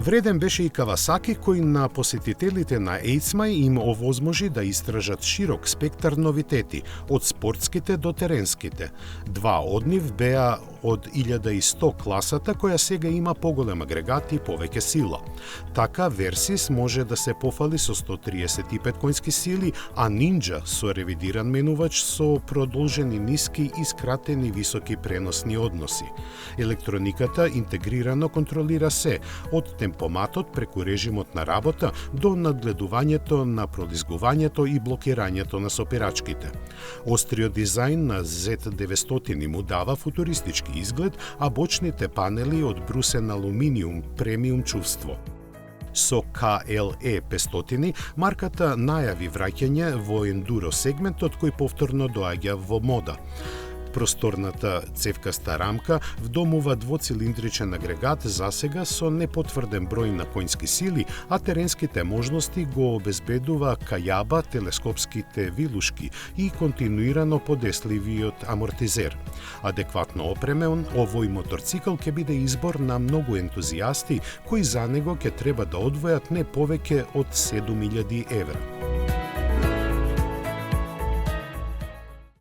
Вреден беше и Кавасаки, кој на посетителите на EICMA им овозможи да истражат широк спектар новитети, од спортските до теренските. Два од нив беа од 1100 класата, која сега има поголем агрегат и повеќе сила. Така, Versys може да се пофали со 135 конски сили, а Ninja со ревидиран менувач со продолжени ниски и скратени високи преносни односи. Електрониката интегрирано контролира се, од темпоматот преку режимот на работа до надгледувањето на пролизгувањето и блокирањето на сопирачките. Остриот дизајн на Z900 му дава футуристички изглед, а бочните панели од брусен алуминиум премиум чувство. Со KLE 500 марката најави враќање во ендуро сегментот кој повторно доаѓа во мода. Просторната цевкаста рамка вдомува двоцилиндричен агрегат засега со непотврден број на конски сили, а теренските можности го обезбедува кајаба, телескопските вилушки и континуирано подесливиот амортизер. Адекватно опремен, овој моторцикл ќе биде избор на многу ентузијасти кои за него ќе треба да одвојат не повеќе од 7.000 евра.